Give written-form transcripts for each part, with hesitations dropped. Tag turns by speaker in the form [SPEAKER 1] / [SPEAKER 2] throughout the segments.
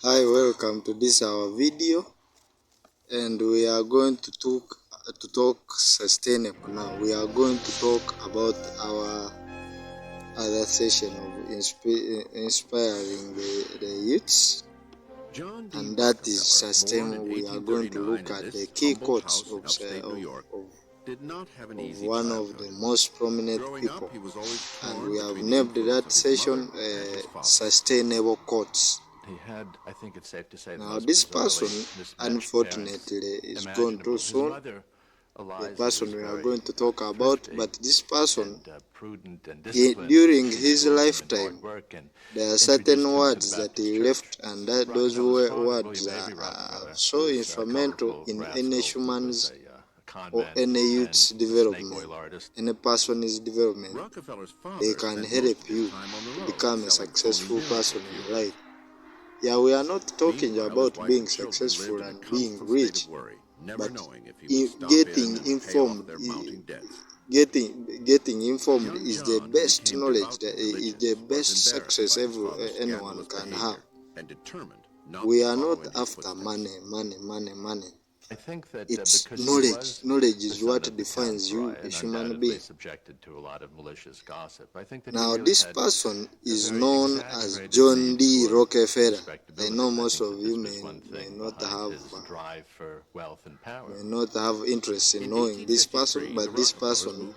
[SPEAKER 1] Hi, welcome to this our video, and we are going to talk sustainable now. We are going to talk about our other session of inspiring the youths, and that is sustainable. We are going to look at the key quotes of one of the most prominent people, and we have named that session sustainable quotes. Now, this person, unfortunately, is gone too soon. The person we are going to talk about, but this person, during his lifetime, there are certain words that he left, and that those words are so instrumental in any human's or any youth's development, any person's development. They can help you to become a successful person in life. Yeah, we are not talking about being successful and being rich, but getting informed. Getting informed is the best knowledge, is the best success anyone can have. We are not after money. It's knowledge. Knowledge is what defines you, a human being. Now, this person is known as John D Rockefeller. I know most of you may not have interest in knowing this person, but this person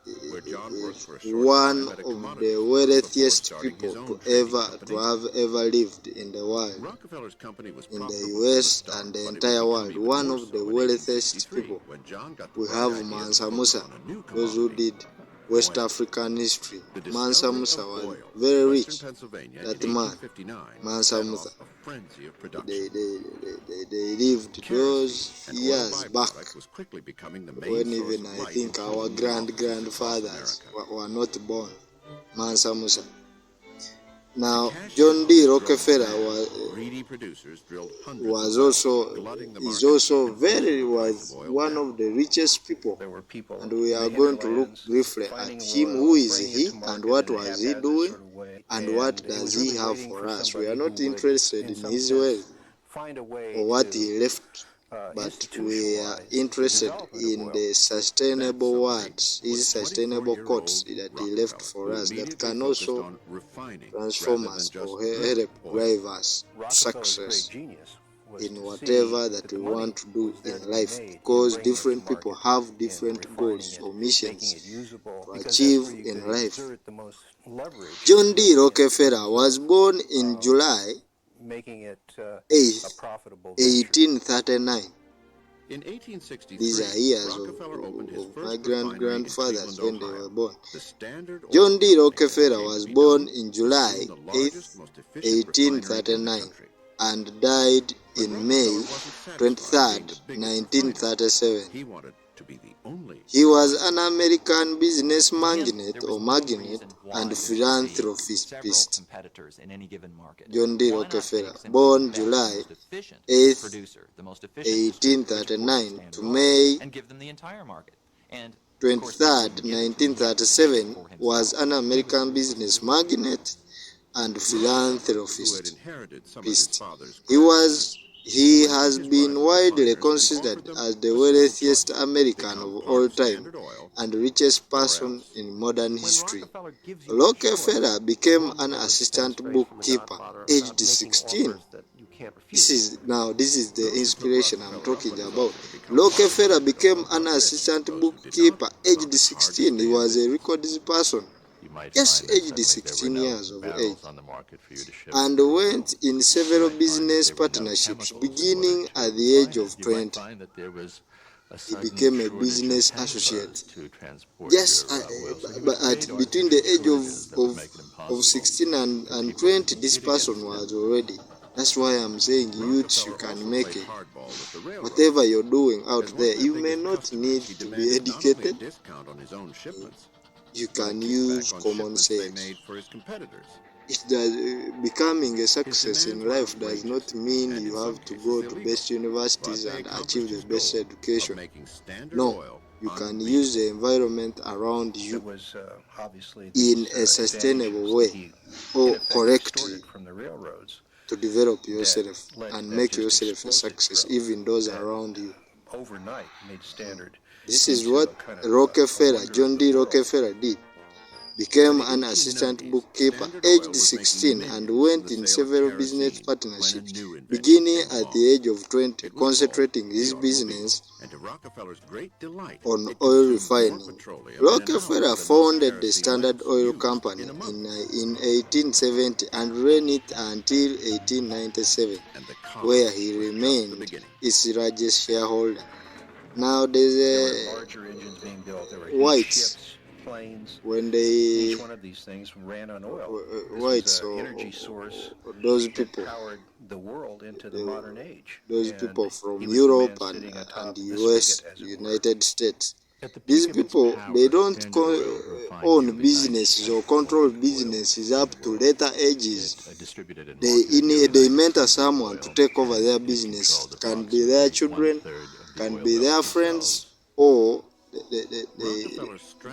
[SPEAKER 1] is one of the wealthiest people to have ever lived in the world, in the US and the entire world. One of the wealthiest people. We have Mansa Musa, those who did West African history. Mansa Musa was very rich. That man, Mansa Musa, they lived those years back when even I think our grandfathers were not born. Mansa Musa. Now, John D Rockefeller was one of the richest people, and we are going to look briefly at him. Who is he, and what was he doing, and what does he have for us? We are not interested in his wealth or what he left, but we are interested in the sustainable words, his sustainable quotes that he left for us that can also transform us or help drive us to success in whatever that we want to do in life, because different people have different goals or missions to achieve in life. John D Rockefeller was born in July 8th, 1839. These are years of my grandfathers when they were born. John D Rockefeller was born in July 8th, 1839 and died in May 23rd, 1937. He was an American business magnate and philanthropist. John D Rockefeller, born July 8th, 1839 to May 23rd, 1937, was an American business magnate and philanthropist. He has been widely considered as the wealthiest American of all time and richest person in modern history. Rockefeller became an assistant bookkeeper aged 16. This is the inspiration I'm talking about. Rockefeller became an assistant bookkeeper aged 16. He was a recorded person. Just aged 16 years of age, and went in several business partnerships beginning at the age of 20. He became a business associate. Yes, but between the age of 16 and 20, this person was already. That's why I'm saying, youths, you can make it. Whatever you're doing out there, you may not need to be educated. You can use common sense. Becoming a success in life does not mean you have to go to best universities and achieve the best education. No, you can use the environment around you in a sustainable way or correctly. to develop yourself and make yourself a success, even those around you. This is what Rockefeller, John D. Rockefeller did. Became an assistant bookkeeper aged 16 and went in several business partnerships, beginning at the age of 20, concentrating his business on oil refining. Rockefeller founded the Standard Oil Company in 1870 and ran it until 1897, where he remained its largest shareholder. Now there's a whites. When they each one of these things ran on oil. Whites or those people powered the world into the modern age. Those people from Europe and US, United States. These people, they don't own businesses or control businesses up to later ages. They mentor someone to take over their business. Can be their children, can be their friends, or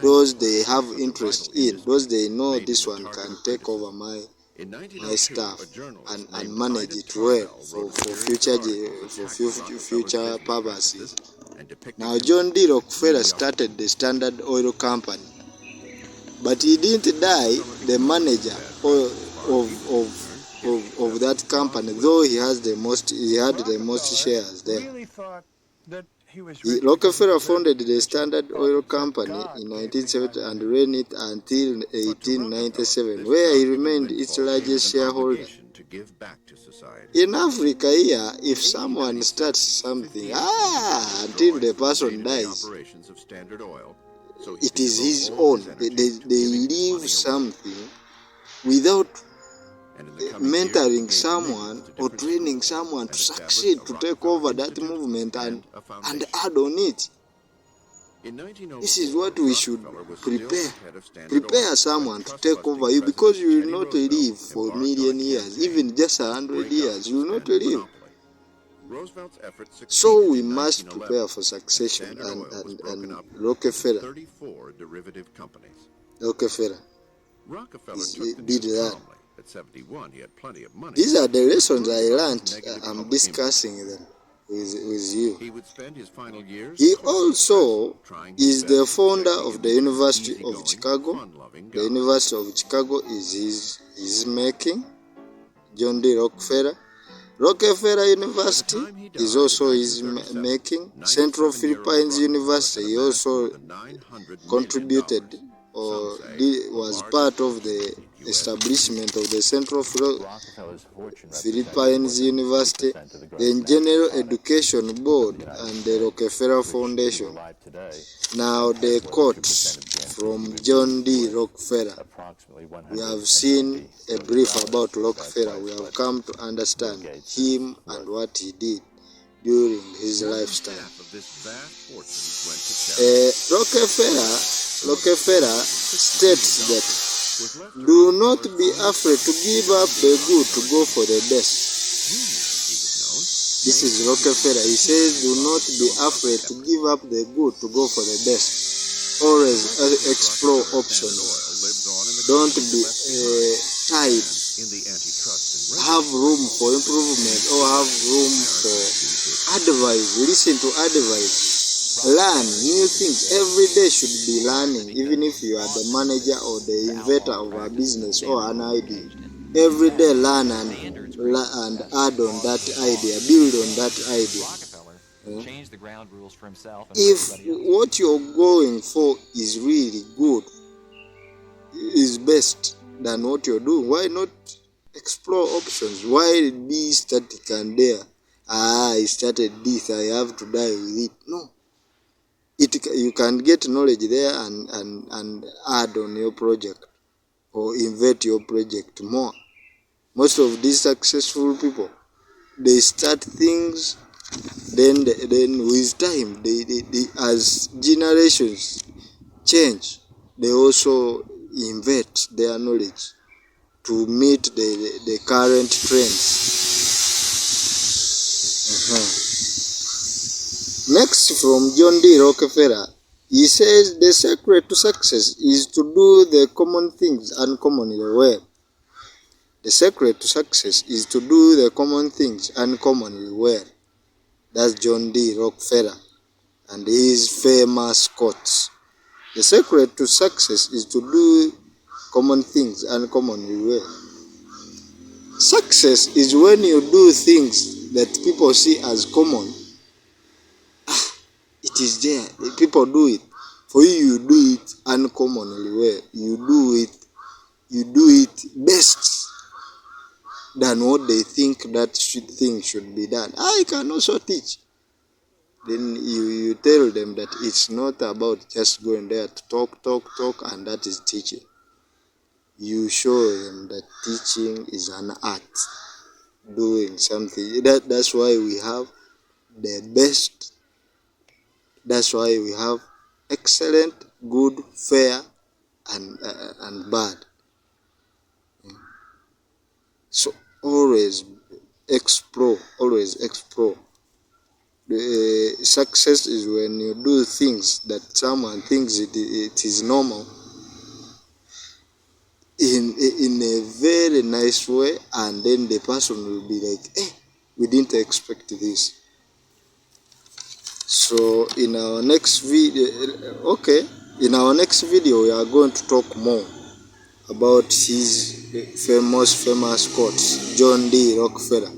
[SPEAKER 1] those they have interest in, those they know this one can take over my stuff and manage it well for future purposes. Now John D. Rockefeller started the Standard Oil Company, but he didn't die the manager of that company, though he had the most shares there. Rockefeller founded the Standard Oil Company in 1970 and ran it until 1897, where he remained its largest shareholder. In Africa here, if someone starts something, until the person dies, it is his own. They leave something without mentoring someone or training someone to succeed to take over that movement and add on it. This is what we should prepare. Prepare someone to take over you, because you will not live for a million years, even just 100 years. You will not live. So we must prepare for succession, and Rockefeller did that. At 71, he had plenty of money. These are the lessons I learned. I'm discussing them with you. He would spend his final years. He also is the founder of the University of Chicago. The University of Chicago is his making. John D. Rockefeller. Rockefeller University is also his making. Central Philippines University, he also contributed or was part of the establishment of the Central Philippines University, the General Education Board, and the Rockefeller Foundation. Now the quotes from John D. Rockefeller. We have seen a brief about Rockefeller. We have come to understand him and what he did during his lifetime. Rockefeller states that do not be afraid to give up the good to go for the best. This is Rockefeller. He says, do not be afraid to give up the good to go for the best. Always explore options. Don't be tied. Have room for improvement or have room for advice. Listen to advice. Learn new things. Every day should be learning, even if you are the manager or the inventor of a business or an idea. Every day learn and add on that idea, build on that idea. If what you're going for is really good, is best than what you're doing, why not explore options? Why be static and there? I started this, I have to die with it. No. You can get knowledge there and add on your project or invent your project more. Most of these successful people, they start things, then with time, they as generations change, they also invent their knowledge to meet the current trends. Next, from John D. Rockefeller, he says the secret to success is to do the common things uncommonly well. The secret to success is to do the common things uncommonly well. That's John D Rockefeller and his famous quotes. The secret to success is to do common things uncommonly well. Success is when you do things that people see as common. It is there. People do it. For you, you do it uncommonly well. You do it best than what they think that thing should be done. I can also teach. Then you tell them that it's not about just going there to talk, and that is teaching. You show them that teaching is an art, doing something. That's why we have the best. That's why we have excellent, good, fair, and bad. So always explore. The success is when you do things that someone thinks it is normal in a very nice way, and then the person will be like, we didn't expect this. So in our next video, we are going to talk more about his famous quotes, John D Rockefeller.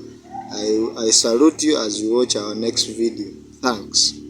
[SPEAKER 1] I salute you as you watch our next video. Thanks.